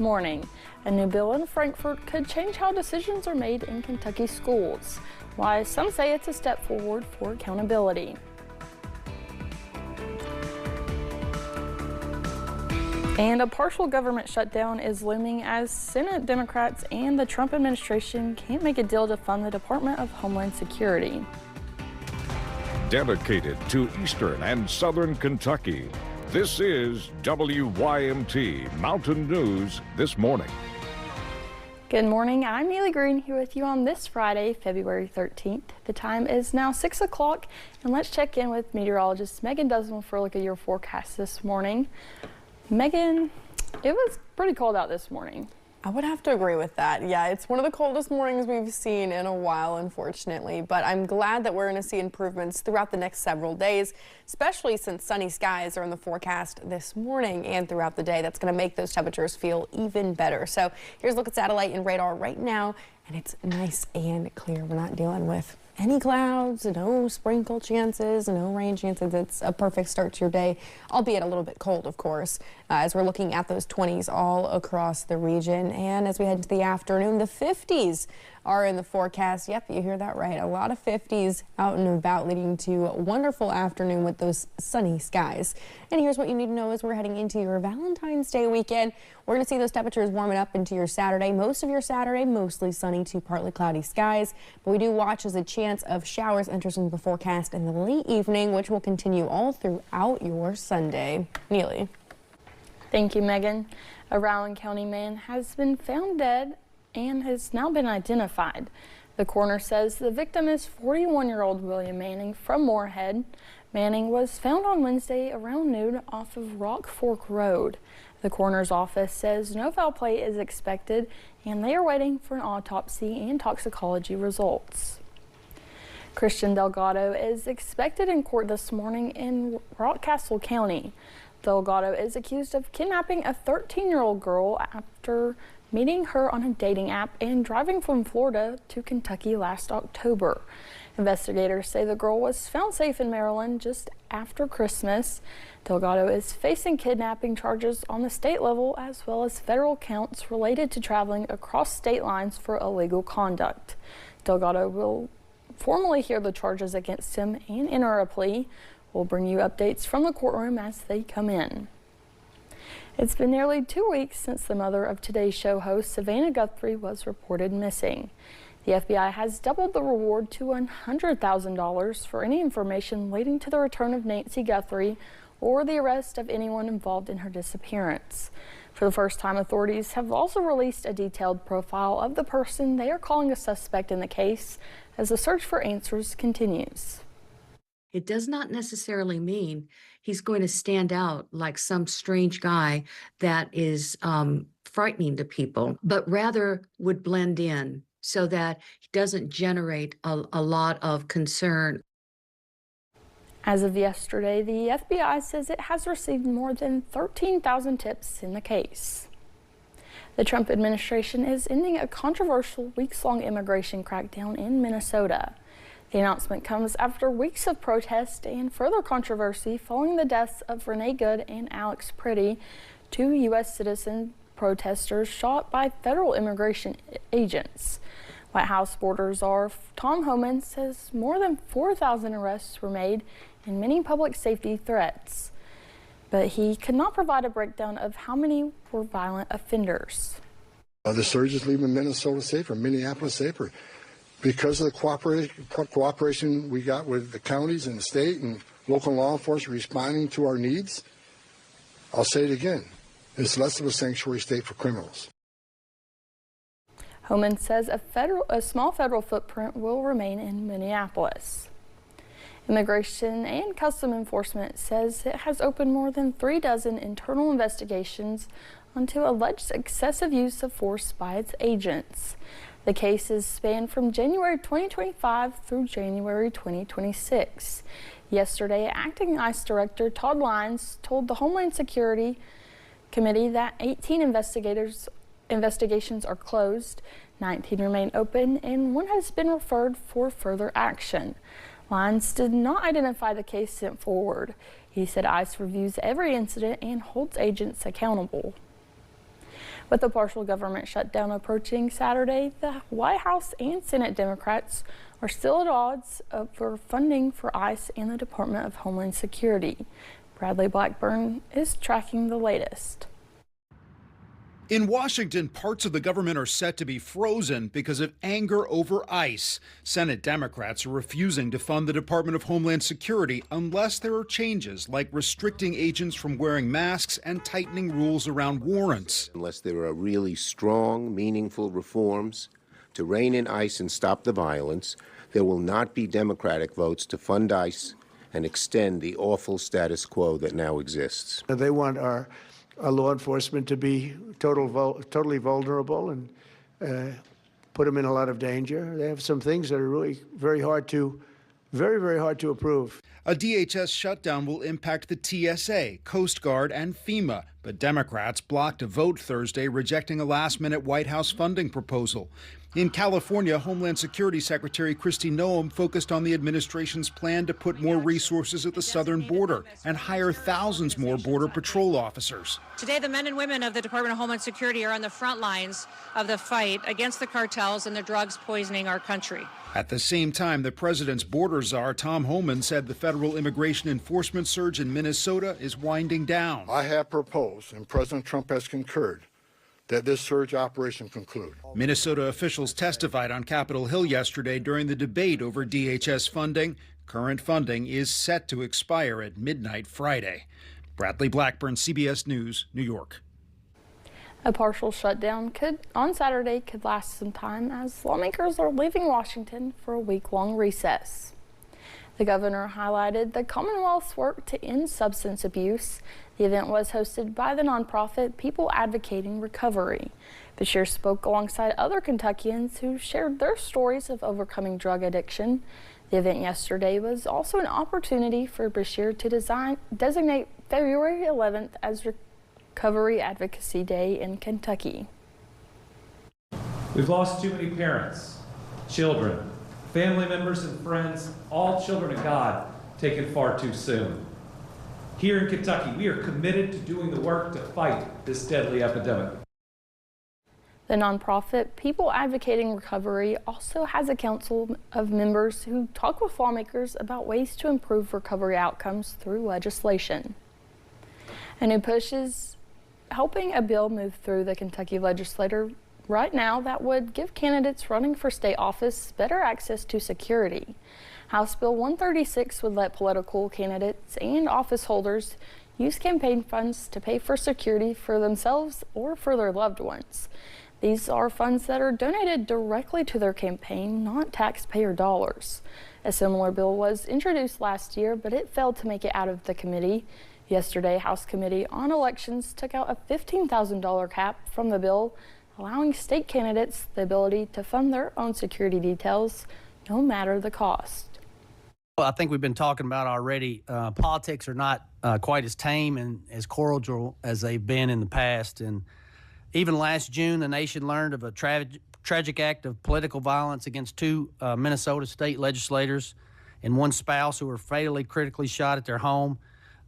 Morning. A new bill in Frankfort could change how decisions are made in Kentucky schools. Why some say it's a step forward for accountability. And a partial government shutdown is looming as Senate Democrats and the Trump administration can't make a deal to fund the Department of Homeland Security. Dedicated to Eastern and Southern Kentucky, this is WYMT Mountain News This Morning. Good morning, I'm Neely Green here with you on this Friday, February 13th. The time is now 6 o'clock, and let's check in with meteorologist Megan Desmond for a look at your forecast this morning. Megan, it was pretty cold out this morning. I would have to agree with that. Yeah, it's one of the coldest mornings we've seen in a while, unfortunately, but I'm glad that we're going to see improvements throughout the next several days, especially since sunny skies are in the forecast this morning and throughout the day. That's going to make those temperatures feel even better. So here's a look at satellite and radar right now, and it's nice and clear. We're not dealing with any clouds, no sprinkle chances, no rain chances. It's a perfect start to your day, albeit a little bit cold, of course, as we're looking at those 20s all across the region. And as we head into the afternoon, the 50s are in the forecast. Yep, you hear that right. A lot of 50s out and about, leading to a wonderful afternoon with those sunny skies. And here's what you need to know as we're heading into your Valentine's Day weekend. We're going to see those temperatures warming up into your Saturday. Most of your Saturday, mostly sunny to partly cloudy skies. But we do watch as a chance of showers enters into the forecast in the late evening, which will continue all throughout your Sunday. Neely. Thank you, Megan. A Rowan County man has been found dead and has now been identified. The coroner says the victim is 41-year-old William Manning from Moorhead. Manning was found on Wednesday around noon off of Rock Fork Road. The coroner's office says no foul play is expected, and they are waiting for an autopsy and toxicology results. Christian Delgado is expected in court this morning in Rockcastle County. Delgado is accused of kidnapping a 13-year-old girl after meeting her on a dating app and driving from Florida to Kentucky last October. Investigators say the girl was found safe in Maryland just after Christmas. Delgado is facing kidnapping charges on the state level as well as federal counts related to traveling across state lines for illegal conduct. Delgado will formally hear the charges against him and enter a plea. We'll bring you updates from the courtroom as they come in. It's been nearly 2 weeks since the mother of Today's Show host Savannah Guthrie was reported missing. The FBI has doubled the reward to $100,000 for any information leading to the return of Nancy Guthrie or the arrest of anyone involved in her disappearance. For the first time, authorities have also released a detailed profile of the person they are calling a suspect in the case as the search for answers continues. It does not necessarily mean he's going to stand out like some strange guy that is frightening to people, but rather would blend in so that he doesn't generate a lot of concern. As of yesterday, the FBI says it has received more than 13,000 tips in the case. The Trump administration is ending a controversial weeks-long immigration crackdown in Minnesota. The announcement comes after weeks of protest and further controversy following the deaths of Renee Good and Alex Pretty, two U.S. citizen protesters shot by federal immigration agents. White House border czar Tom Homan says more than 4,000 arrests were made and many public safety threats, but he could not provide a breakdown of how many were violent offenders. The surge is leaving Minnesota safer, Minneapolis safer, because of the cooperation we got with the counties and the state and local law enforcement responding to our needs. I'll say it again, it's less of a sanctuary state for criminals. Homan says a small federal footprint will remain in Minneapolis. Immigration and Customs Enforcement says it has opened more than 36 internal investigations into alleged excessive use of force by its agents. The cases span from January 2025 through January 2026. Yesterday, Acting ICE Director Todd Lyons told the Homeland Security Committee that 18 investigations are closed, 19 remain open, and one has been referred for further action. Lyons did not identify the case sent forward. He said ICE reviews every incident and holds agents accountable. With the partial government shutdown approaching Saturday, the White House and Senate Democrats are still at odds over funding for ICE and the Department of Homeland Security. Bradley Blackburn is tracking the latest. In Washington, parts of the government are set to be frozen because of anger over ICE. Senate Democrats are refusing to fund the Department of Homeland Security unless there are changes like restricting agents from wearing masks and tightening rules around warrants. Unless there are really strong, meaningful reforms to rein in ICE and stop the violence, there will not be Democratic votes to fund ICE and extend the awful status quo that now exists. They want our law enforcement to be totally vulnerable and put them in a lot of danger. They have some things that are really very hard to approve. A DHS shutdown will impact the TSA, Coast Guard, and FEMA, but Democrats blocked a vote Thursday rejecting a last-minute White House funding proposal. In California, Homeland Security Secretary Kristi Noem focused on the administration's plan to put more resources at the southern border and hire thousands more Border Patrol officers. Today, the men and women of the Department of Homeland Security are on the front lines of the fight against the cartels and the drugs poisoning our country. At the same time, the president's border czar, Tom Homan, said the federal immigration enforcement surge in Minnesota is winding down. I have proposed, and President Trump has concurred, that this surge operation conclude. Minnesota officials testified on Capitol Hill yesterday during the debate over DHS funding. Current funding is set to expire at midnight Friday. Bradley Blackburn, CBS News, New York. A partial shutdown on Saturday could last some time as lawmakers are leaving Washington for a week-long recess. The governor highlighted the Commonwealth's work to end substance abuse. The event was hosted by the nonprofit People Advocating Recovery. Bashir spoke alongside other Kentuckians who shared their stories of overcoming drug addiction. The event yesterday was also an opportunity for Bashir to designate February 11th as Recovery Advocacy Day in Kentucky. We've lost too many parents, children, family members and friends, all children of God, taken far too soon. Here in Kentucky, we are committed to doing the work to fight this deadly epidemic. The nonprofit People Advocating Recovery also has a council of members who talk with lawmakers about ways to improve recovery outcomes through legislation. A new push is helping a bill move through the Kentucky legislature right now that would give candidates running for state office better access to security. House Bill 136 would let political candidates and office holders use campaign funds to pay for security for themselves or for their loved ones. These are funds that are donated directly to their campaign, not taxpayer dollars. A similar bill was introduced last year, but it failed to make it out of the committee. Yesterday, House Committee on Elections took out a $15,000 cap from the bill, allowing state candidates the ability to fund their own security details, no matter the cost. Well, I think we've been talking about already, politics are not quite as tame and as cordial as they've been in the past. And even last June, the nation learned of a tragic act of political violence against two Minnesota state legislators and one spouse who were fatally critically shot at their home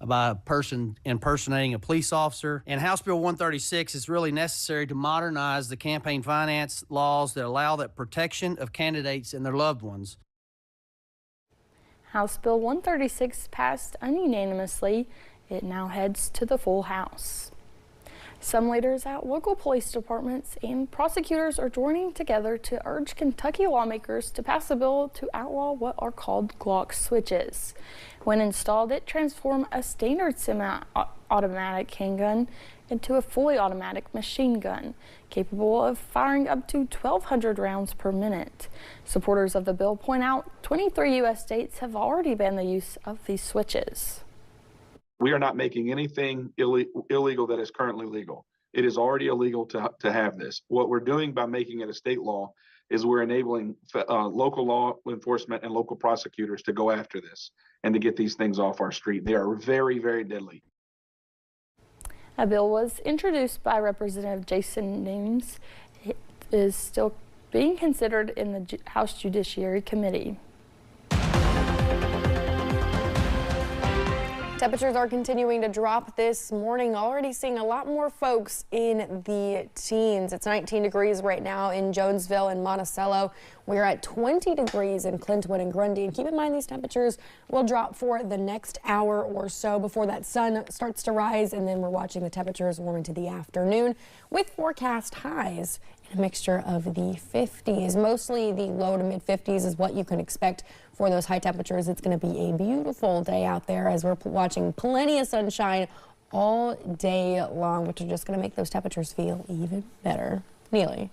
by a person impersonating a police officer. And House Bill 136 is really necessary to modernize the campaign finance laws that allow that protection of candidates and their loved ones. House Bill 136 passed ununanimously. It now heads to the full House. Some leaders at local police departments and prosecutors are joining together to urge Kentucky lawmakers to pass a bill to outlaw what are called Glock switches. When installed, it transforms a standard semi-automatic handgun into a fully automatic machine gun, capable of firing up to 1,200 rounds per minute. Supporters of the bill point out 23 U.S. states have already banned the use of these switches. We are not making anything illegal that is currently legal. It is already illegal to have this. What we're doing by making it a state law is we're enabling local law enforcement and local prosecutors to go after this and to get these things off our street. They are very, very deadly. A bill was introduced by Representative Jason Nunes. It is still being considered in the House Judiciary Committee. Temperatures are continuing to drop this morning, already seeing a lot more folks in the teens. It's 19 degrees right now in Jonesville and Monticello. We're at 20 degrees in Clintwood and Grundy. And keep in mind, these temperatures will drop for the next hour or so before that sun starts to rise. And then we're watching the temperatures warm into the afternoon with forecast highs in a mixture of the 50s. Mostly the low to mid 50s is what you can expect for those high temperatures. It's going to be a beautiful day out there as we're watching plenty of sunshine all day long, which are just going to make those temperatures feel even better. Neely.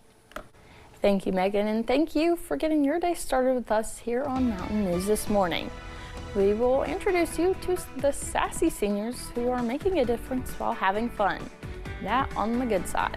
Thank you, Megan, and thank you for getting your day started with us here on Mountain News this morning. We will introduce you to the sassy seniors who are making a difference while having fun. That on the good side.